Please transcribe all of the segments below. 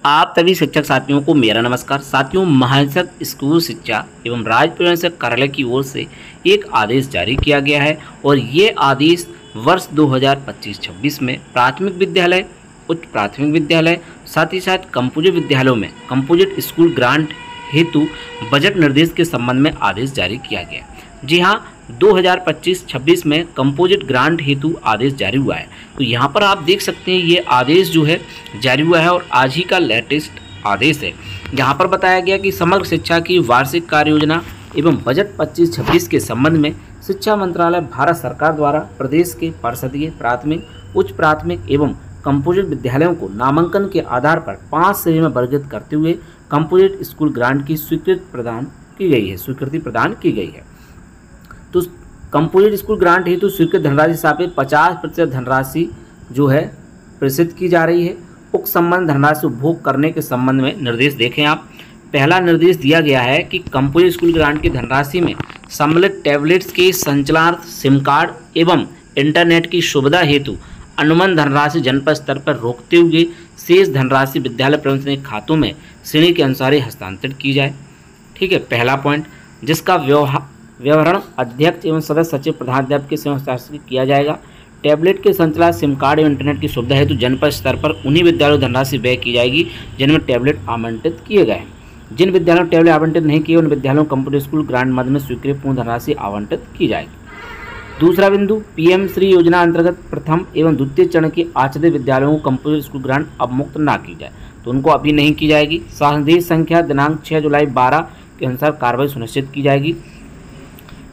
आप सभी शिक्षक साथियों को मेरा नमस्कार। साथियों, महानिदेशक स्कूल शिक्षा एवं राज्य प्रशासन कार्यालय की ओर से एक आदेश जारी किया गया है और ये आदेश वर्ष 2025-26 में प्राथमिक विद्यालय, उच्च प्राथमिक विद्यालय, साथ ही साथ कंपोजिट विद्यालयों में कंपोजिट स्कूल ग्रांट हेतु बजट निर्देश के संबंध में आदेश जारी किया गया है। जी हाँ, 2025-26 में कंपोजिट ग्रांट हेतु आदेश जारी हुआ है। तो यहाँ पर आप देख सकते हैं ये आदेश जो है जारी हुआ है और आज ही का लेटेस्ट आदेश है। यहाँ पर बताया गया कि समग्र शिक्षा की वार्षिक कार्य योजना एवं बजट 25-26 के संबंध में शिक्षा मंत्रालय भारत सरकार द्वारा प्रदेश के परिषदीय प्राथमिक, उच्च प्राथमिक एवं कंपोजिट विद्यालयों को नामांकन के आधार पर 5 श्रेणी में वर्गीकृत करते हुए कंपोजिट स्कूल ग्रांट की स्वीकृति प्रदान की गई है। तो कंपोजिट स्कूल ग्रांट हेतु स्वीकृत धनराशि सापेक्ष 50% धनराशि जो है प्रेषित की जा रही है। उक्त संबंध धनराशि उपभोग करने के संबंध में निर्देश देखें आप। पहला निर्देश दिया गया है कि कंपोजिट स्कूल ग्रांट की धनराशि में सम्मिलित टैबलेट्स के संचालनार्थ सिम कार्ड एवं इंटरनेट की सुविधा हेतु अनुबंध धनराशि जनपद स्तर पर रोकते हुए शेष धनराशि विद्यालय प्रबंधन खातों में श्रेणी के अनुसार ही हस्तांतरित की जाए। ठीक है, पहला पॉइंट, जिसका व्यवहार अध्यक्ष एवं सदस्य सचिव प्रधानाध्यापक के संयुक्त हस्ताक्षर किया जाएगा। टैबलेट के संचालन, सिम कार्ड एवं इंटरनेट की सुविधा हेतु जनपद स्तर पर उन्हीं विद्यालयों धनराशि व्यय की जाएगी जिनमें टैबलेट आवंटित किए गए हैं। जिन विद्यालयों में टैबलेट आवंटित नहीं किए उन विद्यालयों को कंप्यूटर स्कूल ग्रांट मद में स्वीकृत पूर्ण धनराशि आवंटित की जाएगी। दूसरा बिंदु, पीएम श्री योजना अंतर्गत प्रथम एवं द्वितीय चरण के आश्रित विद्यालयों को कंप्यूटर स्कूल ग्रांट अब मुक्त ना की जाए, तो उनको अभी नहीं की जाएगी। संदेश संख्या दिनांक 6 जुलाई 12 के अनुसार कार्रवाई सुनिश्चित की जाएगी।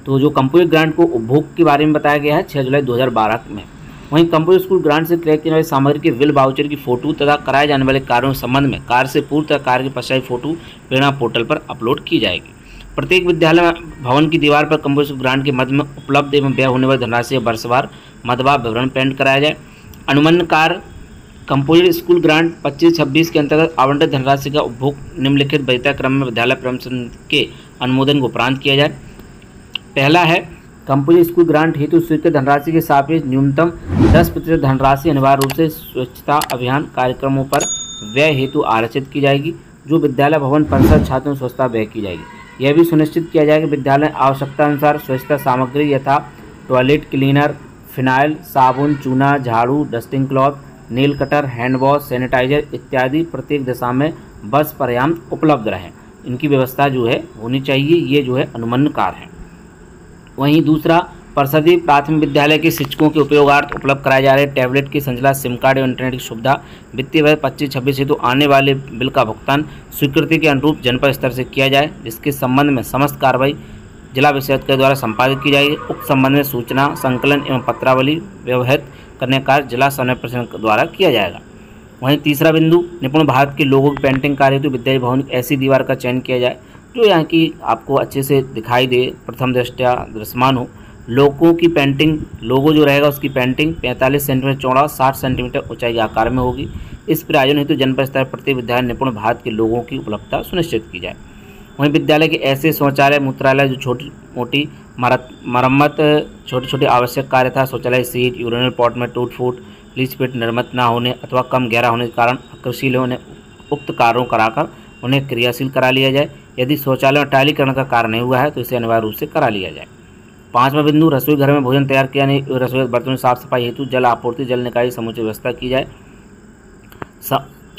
तो जो कंप्यूटर ग्रांट को उपभोग के बारे में बताया गया है 6 जुलाई 2012 में। वहीं कंप्यूटर स्कूल ग्रांट से क्रय की जाने वाली सामग्री के बिल, वाउचर की फोटो तथा कराए जाने वाले कार्यों के संबंध में कार्य से पूर्व तथा कार्य के पश्चात फोटो प्रेरणा पोर्टल पर अपलोड की जाएगी। प्रत्येक विद्यालय भवन की दीवार पर कंप्यूटर स्कूल ग्रांट के मद में उपलब्ध एवं व्यय होने वाली धनराशि वर्षवार मदवार विवरण प्रिंट कराया जाए। अनुबंध कार्य कंपोजिट स्कूल ग्रांट 25-26 के अंतर्गत आवंटित धनराशि का उपभोग निम्नलिखित वरीयता क्रम में विद्यालय प्रबंधन के अनुमोदन को उपरांत किया जाए। पहला है, कंपोजिट स्कूल ग्रांट हेतु स्वीकृत धनराशि के सापेक्ष न्यूनतम 10% धनराशि अनिवार्य रूप से स्वच्छता अभियान कार्यक्रमों पर व्यय हेतु आरक्षित की जाएगी, जो विद्यालय भवन परिसर छात्रों में स्वच्छता व्यय की जाएगी। यह भी सुनिश्चित किया जाएगा कि विद्यालय आवश्यकता अनुसार स्वच्छता सामग्री यथा टॉयलेट क्लीनर, फिनाइल, साबुन, चूना, झाड़ू, dusting cloth, nail cutter, hand wash, sanitizer इत्यादि प्रत्येक दिशा में बस पर्याप्त उपलब्ध रहे। इनकी व्यवस्था जो है होनी चाहिए। ये जो है अनुमन्य कार्य है। वहीं दूसरा, परिषदीय प्राथमिक विद्यालय के शिक्षकों के उपयोगार्थ उपलब्ध कराए जा रहे टैबलेट की संचालन, सिम कार्ड एवं इंटरनेट की सुविधा वित्तीय वर्ष 25-26 हेतु आने वाले बिल का भुगतान स्वीकृति के अनुरूप जनपद स्तर से किया जाए, जिसके संबंध में समस्त कार्रवाई जिला विशेषज्ञ द्वारा संपादित की जाएगी। उक्त संबंध में सूचना संकलन एवं पत्रावली व्यवहित करने का कार्य जिला समन्वय प्रशासन द्वारा किया जाएगा। वहीं तीसरा बिंदु, निपुण भारत के लोगों की पेंटिंग कार्य हेतु विद्यालय भवन की ऐसी दीवार का चयन किया जाए जो यहाँ की आपको अच्छे से दिखाई दे, प्रथम दृष्टया दृश्यमान हो। लोगों की पेंटिंग, लोगो जो रहेगा उसकी पेंटिंग 45 सेंटीमीटर चौड़ा, 60 सेंटीमीटर ऊंचाई आकार में होगी। इस प्रयोजन हेतु जनपद स्तर प्रत्येक विद्यालय निपुण भारत के लोगों की उपलब्धता सुनिश्चित की जाए। वहीं विद्यालय के ऐसे शौचालय, मूत्रालय जो छोटी मोटी मरम्मत, छोटे छोटे आवश्यक कार्य था, शौचालय सीट, यूरिनल पॉट में टूट फूट, लीच पेट निर्मित न होने अथवा कम गहरा होने के कारण अक्रियशील होने, उक्त कार्यों कराकर उन्हें क्रियाशील करा लिया जाए। यदि शौचालय में टाइलीकरण का कार्य नहीं हुआ है तो इसे अनिवार्य रूप से करा लिया जाए। पांचवा बिंदु, रसोई घर में भोजन तैयार किया नहीं, रसोई बर्तनों साफ सफाई हेतु जल आपूर्ति, जल निकाय समुचित व्यवस्था की जाए।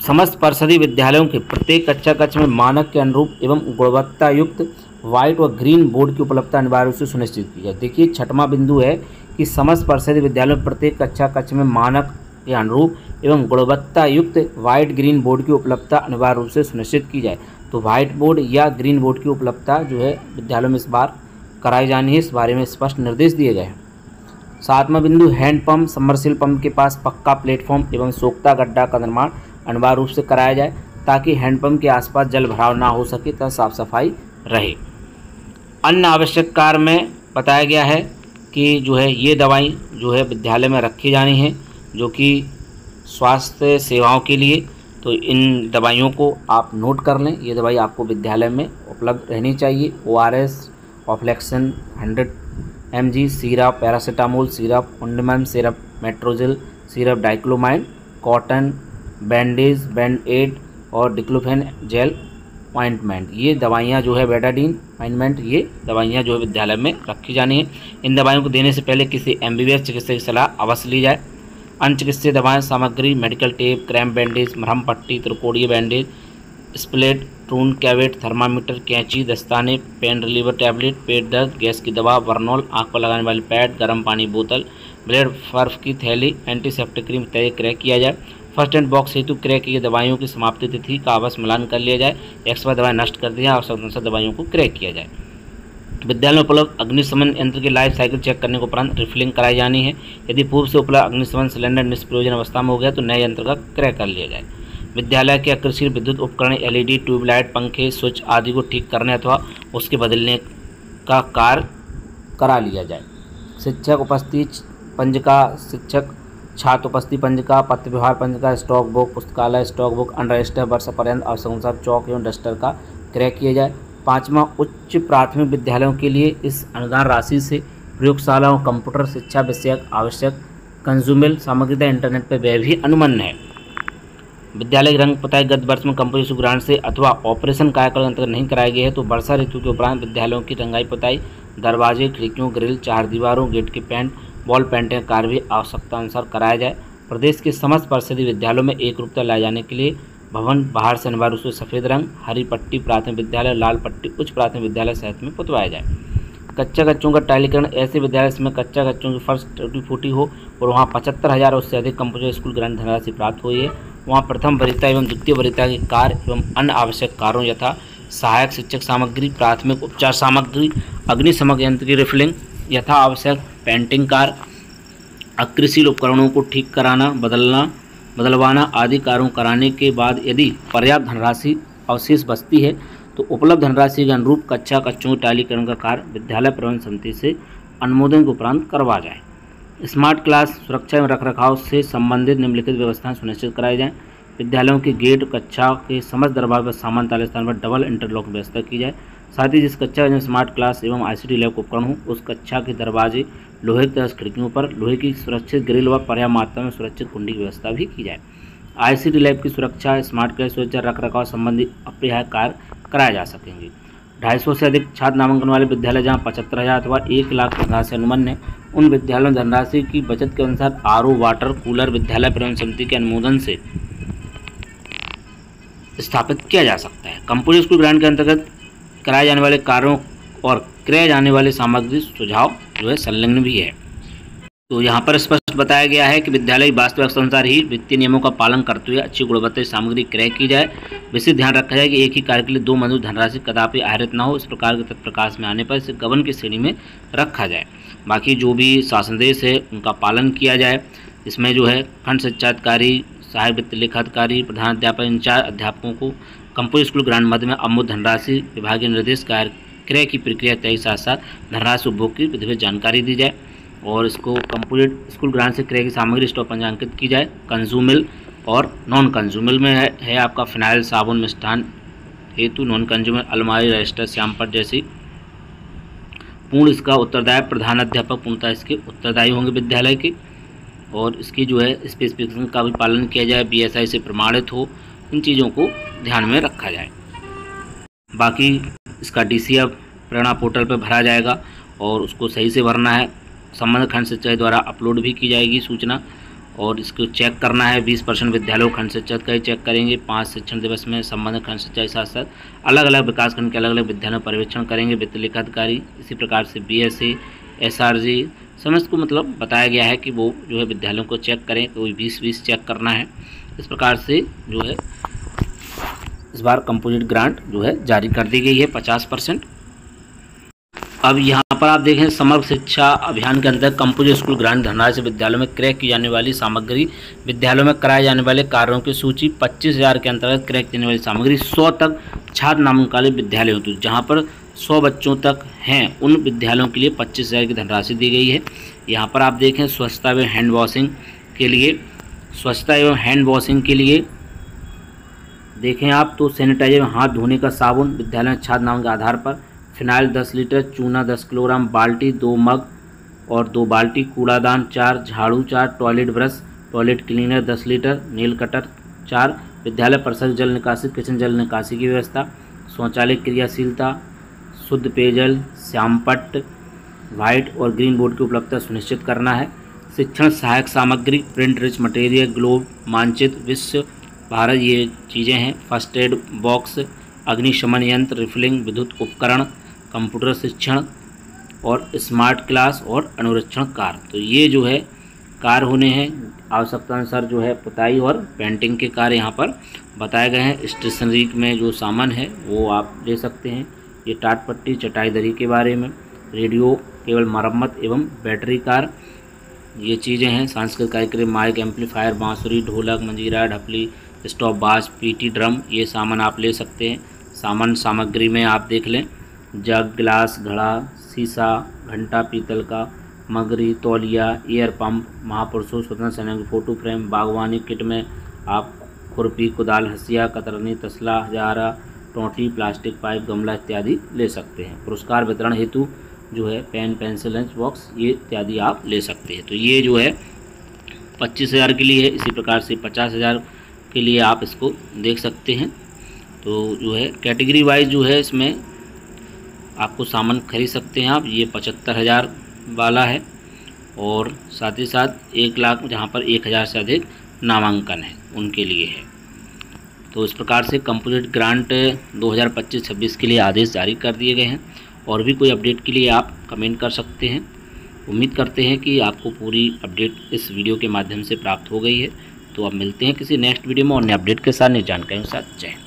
समस्त परिषदीय विद्यालयों के प्रत्येक कक्षा कक्ष में मानक के अनुरूप एवं गुणवत्ता युक्त व्हाइट व ग्रीन बोर्ड की उपलब्धता अनिवार्य रूप से सुनिश्चित की जाए। देखिए, छठवां बिंदु है कि समस्त परिषदीय विद्यालयों में प्रत्येक कक्षा कक्ष में मानक के अनुरूप एवं गुणवत्ता युक्त व्हाइट ग्रीन बोर्ड की उपलब्धता अनिवार्य रूप से सुनिश्चित की जाए। तो व्हाइट बोर्ड या ग्रीन बोर्ड की उपलब्धता जो है विद्यालयों में इस बार कराई जानी है, इस बारे में स्पष्ट निर्देश दिए गए हैं। सातवां बिंदु, हैंडपंप, सबमर्सिबल पंप के पास पक्का प्लेटफॉर्म एवं सोख्ता गड्ढा का निर्माण अनिवार्य रूप से कराया जाए ताकि हैंडपंप के आसपास जल भराव ना हो सके तथा साफ सफाई रहे। अन्य आवश्यक कार्य में बताया गया है कि जो है ये दवाई जो है विद्यालय में रखी जानी है जो कि स्वास्थ्य सेवाओं के लिए। तो इन दवाइयों को आप नोट कर लें। ये दवाई आपको विद्यालय में उपलब्ध रहनी चाहिए। ORS, ऑफ्लेक्सन 100 mg, सिरप, पैरासीटामोल सिरप, ओंडमन syrup, Metrogyl syrup, dicyclomine, cotton, bandage, band aid, और डिक्लोफेन जेल ऑइंटमेंट, ये दवाइयाँ जो है बेटाडीन ऑइंटमेंट, ये दवाइयाँ जो है विद्यालय में रखी जानी है। इन दवाइयों को देने से पहले किसी MBBS चिकित्सक की सलाह अवश्य ली जाए। अन्य चिकित्सीय दवाएँ सामग्री मेडिकल टेप, क्रैम्प बैंडेज, मरहम पट्टी, त्रिकोणीय बैंडेज, स्प्लेट, टून कैवेट, थर्मामीटर, कैंची, दस्ताने, पेन रिलीवर टैबलेट, पेट दर्द, गैस की दवा, बर्नॉल, आँख पर लगाने वाली पैड, गर्म पानी बोतल, ब्लेड, बर्फ की थैली, एंटीसेप्टिक क्रीम इत्यादि क्रय किया जाए। फर्स्ट एड बॉक्स हेतु क्रय की दवाइयों की समाप्ति तिथि का आपस मिलान कर लिया जाए। एक्सपायर दवाएं नष्ट कर दिया और आवश्यकता दवाइयों को क्रय किया जाए। विद्यालय में उपलब्ध अग्निशमन यंत्र की लाइफ साइकिल चेक करने के उपरांत रिफिलिंग कराई जानी है। यदि पूर्व से उपलब्ध अग्निशमन सिलेंडर निष्प्रयोजन अवस्था में हो गया तो नए यंत्र का क्रय कर लिया जाए। विद्यालय के अकृषि विद्युत उपकरण LED, ट्यूबलाइट, पंखे, स्विच आदि को ठीक करने अथवा उसके बदलने का कार्य करा लिया जाए। शिक्षक उपस्थिति पंजिका, शिक्षक छात्र उपस्थिति पंजिका, पत्र व्यवहार पंजिका, स्टॉक बुक, पुस्तकालय स्टॉक बुक, अनरजिस्टर्ड वर्ष पर्यंत आवश्यक चौक एवं डस्टर का क्रय किया जाए। 5वां, उच्च प्राथमिक विद्यालयों के लिए इस अनुदान राशि से प्रयोगशालाओं, कंप्यूटर शिक्षा विषयक आवश्यक कंज्यूमेबल सामग्री तथा इंटरनेट पर व्यय भी अनुमन्य है। विद्यालय की रंग पुताई गत वर्ष में कंपोजिशन ग्रांट से अथवा ऑपरेशन कायाकल्प अंतर्गत नहीं कराई गई है तो वर्षा ऋतु के उपरांत विद्यालयों की रंगाई पुताई, दरवाजे, खिड़कियों, ग्रिल, चार दीवारों, गेट के पेंट, वॉल पेंटिंग का कार्य भी आवश्यकता अनुसार कराया जाए। प्रदेश के समस्त परिषदीय विद्यालयों में एक रूपता लाए जाने के लिए भवन बाहर से अनिवार्य रूप से सफ़ेद रंग, हरी पट्टी प्राथमिक विद्यालय, लाल पट्टी उच्च प्राथमिक विद्यालय सहित में पुतवाया जाए। कच्चा कच्चों का टाइलीकरण, ऐसे विद्यालय जिसमें कच्चा कच्चों की फर्श टूटी फूटी हो और वहाँ 75,000 उससे अधिक कंप्यूटर स्कूल ग्रांट धनराशि प्राप्त हुई है, वहाँ प्रथम वरीयता एवं द्वितीय वरीयता के कार्य एवं अन्य आवश्यक कार्यों यथा सहायक शिक्षक सामग्री, प्राथमिक उपचार सामग्री, अग्निशमन यंत्र की रिफिलिंग, यथा आवश्यक पेंटिंग कार्य, अकृषि उपकरणों को ठीक कराना, बदलवाना आदि कार्यों कराने के बाद यदि पर्याप्त धनराशि अवशेष बचती है तो उपलब्ध धनराशि के अनुरूप कच्चा कच्चों के टाइलीकरण का कार्य विद्यालय प्रबंधन समिति से अनुमोदन के उपरांत करवा जाए। स्मार्ट क्लास, सुरक्षा एवं रखरखाव से संबंधित निम्नलिखित व्यवस्थाएं सुनिश्चित कराई जाएँ। विद्यालयों के गेट, कक्षा के समस्त दरवाजे पर सामान्य ताले स्थान पर डबल इंटरलॉक व्यवस्था की जाए। साथ ही जिस कक्षा में स्मार्ट क्लास एवं ICT लैब उपकरण हो उस कक्षा के दरवाजे लोहे की खिड़कियों पर लोहे की सुरक्षित ग्रिल व पर्याप्त मात्रा में सुरक्षित कुंडी की व्यवस्था भी की जाए। ICT लैब की सुरक्षा, स्मार्ट क्लास सुरक्षा, रखरखाव संबंधी अपरिहार्य कार्य कराए जा सकेंगे। 250 से अधिक छात्र नामांकन वाले विद्यालय जहाँ 75,000 अथवा 1 लाख धनराशि अनुमन्य है उन विद्यालयों में धनराशि की बचत के अनुसार RO, वाटर कूलर विद्यालय प्रबंधन समिति के अनुमोदन से स्थापित किया जा सकता है। कंप्यूटर स्कूल ग्रांट के अंतर्गत कराए जाने वाले कार्यों और क्रय जाने वाले सामग्री सुझाव जो है संलग्न भी है। तो यहाँ पर स्पष्ट बताया गया है कि विद्यालय की वास्तविक अनुसार ही वित्तीय नियमों का पालन करते हुए अच्छी गुणवत्ता की सामग्री क्रय की जाए। विशेष ध्यान रखा जाए कि एक ही कार्य के लिए 2 मंजूर धनराशि कदापि आहरित न हो। इस प्रकार के तत्प्रकाश में आने पर इसे गबन की श्रेणी में रखा जाए। बाकी जो भी शासनदेश है उनका पालन किया जाए। इसमें जो है खंड शिक्षा अधिकारी, सहायक वित्त लेखाधिकारी, प्रधान अध्यापक, इंचार्ज अध्यापकों को कंप्यूटर स्कूल ग्रांट मद में अमूर्त धनराशि विभागीय निर्देश कार्य क्रय की प्रक्रिया तय साथ साथ धनराशि उपभोग की विधिवत जानकारी दी जाए और इसको कंप्यूटर स्कूल ग्रांट से क्रय की सामग्री स्टॉक पंजीकृत की जाए। कंज्यूमेबल और नॉन कंज्यूमेबल में है आपका फिनाइल, साबुन, मिष्ठान हेतु नॉन कंज्यूमेबल अलमारी, रजिस्टर, श्यामपट जैसी पूर्ण इसका उत्तरदायी प्रधान अध्यापक पूर्णतः इसके उत्तरदायी होंगे विद्यालय के और इसकी जो है स्पेसिफिकेशन का भी पालन किया जाए, BSI से प्रमाणित हो। इन चीज़ों को ध्यान में रखा जाए। बाकी इसका DCF प्रेरणा पोर्टल पर भरा जाएगा और उसको सही से भरना है। संबंधित खंड शिक्षा द्वारा अपलोड भी की जाएगी सूचना और इसको चेक करना है। 20% विद्यालयों खंड शिक्षा का ही चेक करेंगे। 5 शिक्षण दिवस में संबंधित खंड शिक्षा के साथ साथ अलग अलग विकास खंड के अलग अलग विद्यालयों पर्यवेक्षण करेंगे वित्त लेखाधिकारी। इसी प्रकार से BSA, SRG समस्त को मतलब बताया गया है कि वो जो है विद्यालयों को चेक करें, कोई 20-20 चेक करना है। इस प्रकार से जो है इस बार कंपोजिट ग्रांट जो है जारी कर दी गई है 50%। अब यहाँ पर आप देखें समग्र शिक्षा अभियान के अंतर्गत कंपोजिट स्कूल ग्रांट धनराशि विद्यालयों में क्रय की जाने वाली सामग्री, विद्यालयों में कराए जाने वाले कार्यों की सूची 25,000 के अंतर्गत क्रय की जाने वाली सामग्री 100 तक छात्र नामांकन वाले विद्यालय होते हैं जहाँ पर 100 बच्चों तक हैं उन विद्यालयों के लिए 25,000 की धनराशि दी गई है। यहाँ पर आप देखें स्वच्छता एवं हैंड वॉशिंग के लिए देखें आप तो सैनिटाइजर में हाथ धोने का साबुन विद्यालय में छात्र नाम के आधार पर, फिनाइल 10 लीटर, चूना 10 किलोग्राम, बाल्टी 2 मग और 2 बाल्टी, कूड़ादान 4, झाड़ू 4, toilet brush, toilet cleaner 10 litre, nail cutter 4, विद्यालय परिसर जल निकासी, किचन जल निकासी की व्यवस्था, शौचालय क्रियाशीलता, शुद्ध पेयजल, श्यामपट्ट, व्हाइट और ग्रीन बोर्ड की उपलब्धता सुनिश्चित करना है। शिक्षण सहायक सामग्री, प्रिंट रिच मटेरियल, ग्लोब, मानचित्र, विश्व भारत, ये चीज़ें हैं। फर्स्ट एड बॉक्स, अग्निशमन यंत्र, रिफिलिंग, विद्युत उपकरण, कंप्यूटर शिक्षण और स्मार्ट क्लास और अनुरक्षण कार्य। तो ये जो है कार्य होने हैं। आवश्यकतानुसार जो है पुताई और पेंटिंग के कार्य यहाँ पर बताए गए हैं। स्टेशनरी में जो सामान है वो आप ले सकते हैं। ये टाट पट्टी, चटाई दरी के बारे में, रेडियो, केवल मरम्मत एवं बैटरी कार, ये चीज़ें हैं। सांस्कृतिक कार्यक्रम, माइक, एम्पलीफायर, बांसुरी, ढोलक, मंजीरा, ढपली, स्टॉप बाज, पीटी ड्रम, ये सामान आप ले सकते हैं। सामग्री में आप देख लें, जग, गिलास, घड़ा, शीशा, घंटा पीतल का, मगरी, तौलिया, एयर पंप, महापुरुषों स्वतंत्र सेनानियों की फ़ोटो फ्रेम। बागवानी किट में आप खुरपी, कुदाल, हंसिया, कतरनी, तसला, हजारा, टोंटी, प्लास्टिक पाइप, गमला इत्यादि ले सकते हैं। पुरस्कार वितरण हेतु जो है पेन, पेंसिल, लंच बॉक्स, ये इत्यादि आप ले सकते हैं। तो ये जो है 25,000 के लिए है। इसी प्रकार से 50,000 के लिए आप इसको देख सकते हैं। तो जो है कैटेगरी वाइज जो है इसमें आपको सामान खरीद सकते हैं आप। ये 75,000 वाला है और साथ ही साथ 1 लाख जहाँ पर 1,000 से अधिक नामांकन है उनके लिए है। तो इस प्रकार से कंपोजिट ग्रांट 2025-26 के लिए आदेश जारी कर दिए गए हैं। और भी कोई अपडेट के लिए आप कमेंट कर सकते हैं। उम्मीद करते हैं कि आपको पूरी अपडेट इस वीडियो के माध्यम से प्राप्त हो गई है। तो अब मिलते हैं किसी नेक्स्ट वीडियो में और नए अपडेट के साथ, नई जानकारी के साथ। जय हिंद।